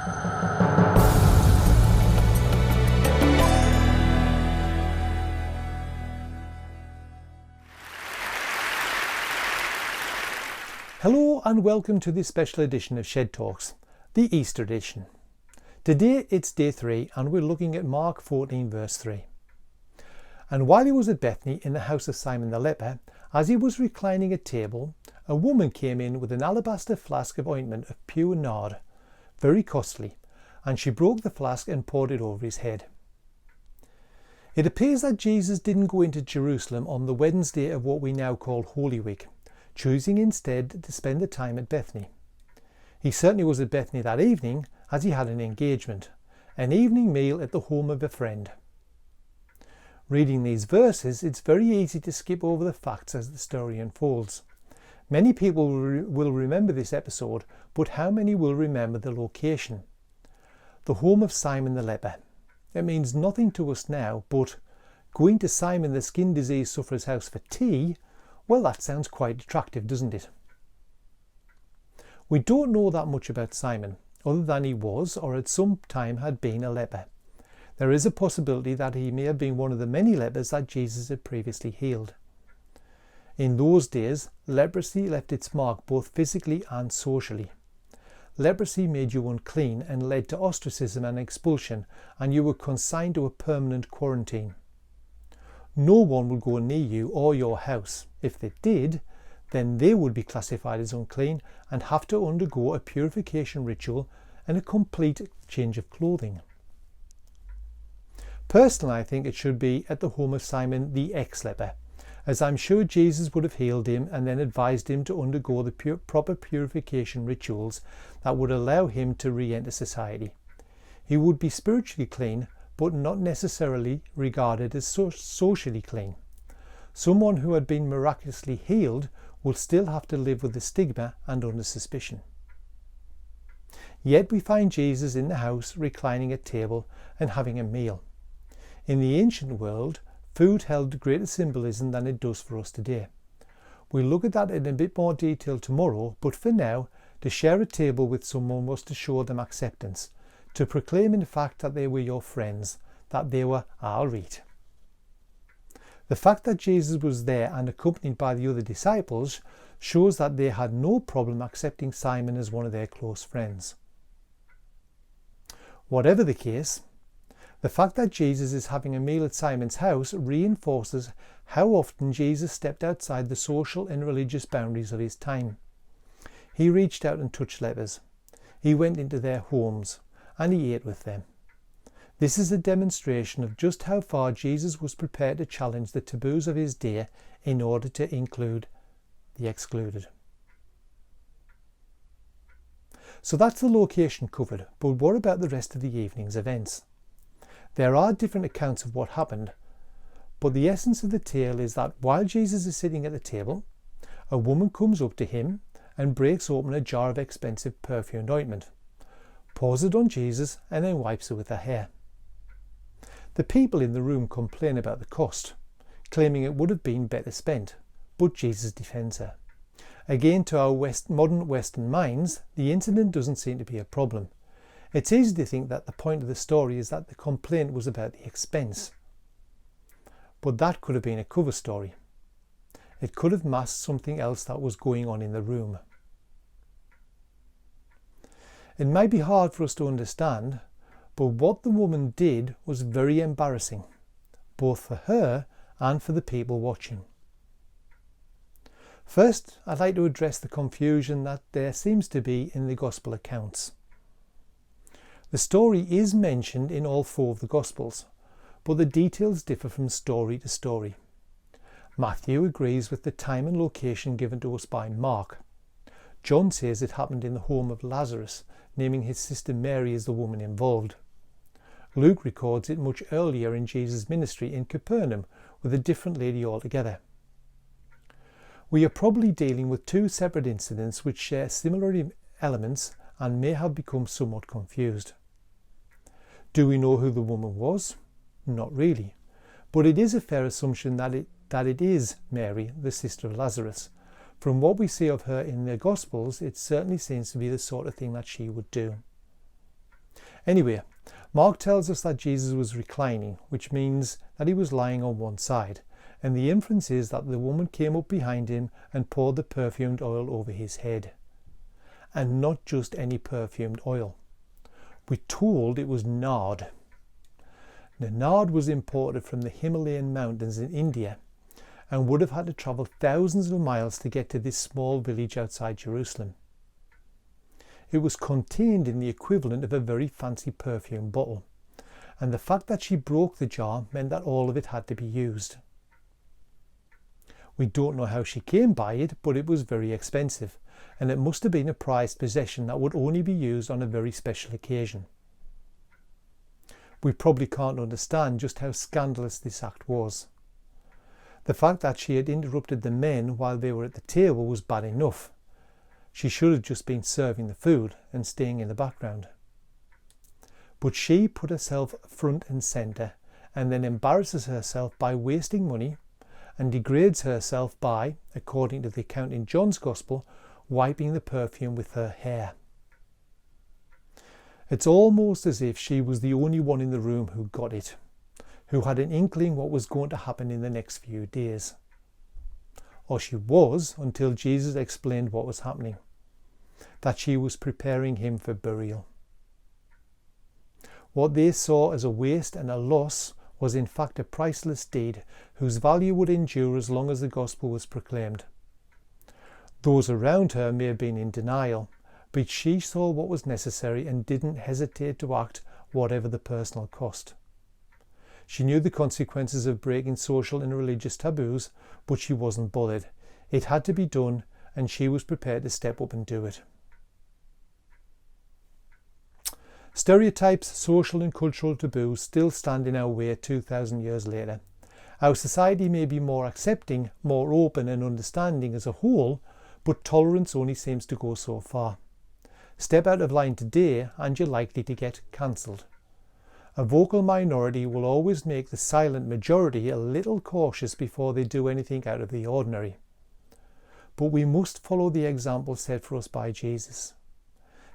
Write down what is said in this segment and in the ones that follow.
Hello and welcome to this special edition of Shed Talks, the Easter edition. Today it's day 3 and we're looking at Mark 14 verse 3. And while he was at Bethany in the house of Simon the leper, as he was reclining at table, a woman came in with an alabaster flask of ointment of pure nard, very costly, and she broke the flask and poured it over his head. It appears that Jesus didn't go into Jerusalem on the Wednesday of what we now call Holy Week, choosing instead to spend the time at Bethany. He certainly was at Bethany that evening as he had an engagement, an evening meal at the home of a friend. Reading these verses, it's very easy to skip over the facts as the story unfolds. Many people will remember this episode, but how many will remember the location? The home of Simon the leper. It means nothing to us now, but going to Simon the skin disease sufferer's house for tea, well, that sounds quite attractive, doesn't it? We don't know that much about Simon, other than he was, or at some time had been, a leper. There is a possibility that he may have been one of the many lepers that Jesus had previously healed. In those days, leprosy left its mark both physically and socially. Leprosy made you unclean and led to ostracism and expulsion, and you were consigned to a permanent quarantine. No one would go near you or your house. If they did, then they would be classified as unclean and have to undergo a purification ritual and a complete change of clothing. Personally, I think it should be at the home of Simon the ex-leper, as I'm sure Jesus would have healed him and then advised him to undergo the proper purification rituals that would allow him to re-enter society. He would be spiritually clean, but not necessarily regarded as socially clean. Someone who had been miraculously healed will still have to live with the stigma and under suspicion. Yet we find Jesus in the house, reclining at table and having a meal. In the ancient world, food held greater symbolism than it does for us today. We'll look at that in a bit more detail tomorrow, but for now, to share a table with someone was to show them acceptance, to proclaim in fact that they were your friends, that they were our eat. The fact that Jesus was there and accompanied by the other disciples shows that they had no problem accepting Simon as one of their close friends. Whatever the case, the fact that Jesus is having a meal at Simon's house reinforces how often Jesus stepped outside the social and religious boundaries of his time. He reached out and touched lepers. He went into their homes and he ate with them. This is a demonstration of just how far Jesus was prepared to challenge the taboos of his day in order to include the excluded. So that's the location covered, but what about the rest of the evening's events? There are different accounts of what happened, but the essence of the tale is that while Jesus is sitting at the table, a woman comes up to him and breaks open a jar of expensive perfumed ointment, pours it on Jesus and then wipes it with her hair. The people in the room complain about the cost, claiming it would have been better spent, but Jesus defends her. Again, to our modern Western minds, the incident doesn't seem to be a problem. It's easy to think that the point of the story is that the complaint was about the expense. But that could have been a cover story. It could have masked something else that was going on in the room. It might be hard for us to understand, but what the woman did was very embarrassing, both for her and for the people watching. First, I'd like to address the confusion that there seems to be in the Gospel accounts. The story is mentioned in all 4 of the Gospels, but the details differ from story to story. Matthew agrees with the time and location given to us by Mark. John says it happened in the home of Lazarus, naming his sister Mary as the woman involved. Luke records it much earlier in Jesus' ministry in Capernaum with a different lady altogether. We are probably dealing with 2 separate incidents which share similar elements and may have become somewhat confused. Do we know who the woman was? Not really, but it is a fair assumption that it is Mary, the sister of Lazarus. From what we see of her in the Gospels, it certainly seems to be the sort of thing that she would do. Anyway, Mark tells us that Jesus was reclining, which means that he was lying on one side, and the inference is that the woman came up behind him and poured the perfumed oil over his head. And not just any perfumed oil. We're told it was nard. Now, nard was imported from the Himalayan mountains in India and would have had to travel thousands of miles to get to this small village outside Jerusalem. It was contained in the equivalent of a very fancy perfume bottle, and the fact that she broke the jar meant that all of it had to be used. We don't know how she came by it, but it was very expensive, and it must have been a prized possession that would only be used on a very special occasion. We probably can't understand just how scandalous this act was. The fact that she had interrupted the men while they were at the table was bad enough. She should have just been serving the food and staying in the background. But she put herself front and centre and then embarrasses herself by wasting money and degrades herself by, according to the account in John's Gospel, wiping the perfume with her hair. It's almost as if she was the only one in the room who got it, who had an inkling what was going to happen in the next few days. Or she was, until Jesus explained what was happening, that she was preparing him for burial. What they saw as a waste and a loss was in fact a priceless deed whose value would endure as long as the gospel was proclaimed. Those around her may have been in denial, but she saw what was necessary and didn't hesitate to act, whatever the personal cost. She knew the consequences of breaking social and religious taboos, but she wasn't bothered. It had to be done, and she was prepared to step up and do it. Stereotypes, social and cultural taboos still stand in our way 2,000 years later. Our society may be more accepting, more open and understanding as a whole, but tolerance only seems to go so far. Step out of line today and you're likely to get cancelled. A vocal minority will always make the silent majority a little cautious before they do anything out of the ordinary. But we must follow the example set for us by Jesus.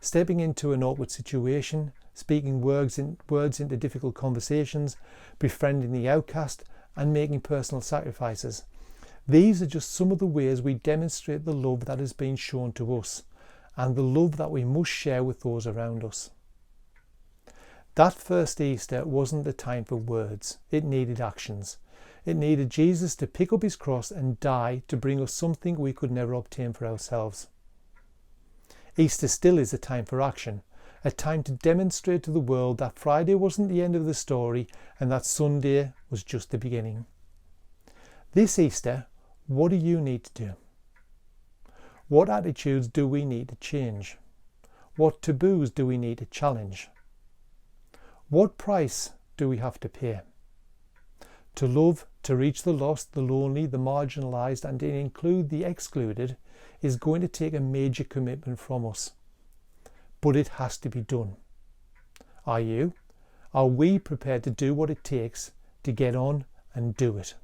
Stepping into an awkward situation, speaking words into difficult conversations, befriending the outcast, and making personal sacrifices. These are just some of the ways we demonstrate the love that has been shown to us, and the love that we must share with those around us. That first Easter wasn't a time for words, it needed actions. It needed Jesus to pick up his cross and die to bring us something we could never obtain for ourselves. Easter still is a time for action, a time to demonstrate to the world that Friday wasn't the end of the story and that Sunday was just the beginning. This Easter, what do you need to do? What attitudes do we need to change? What taboos do we need to challenge? What price do we have to pay? To love, to reach the lost, the lonely, the marginalised, and to include the excluded is going to take a major commitment from us. But it has to be done. Are you? Are we prepared to do what it takes to get on and do it?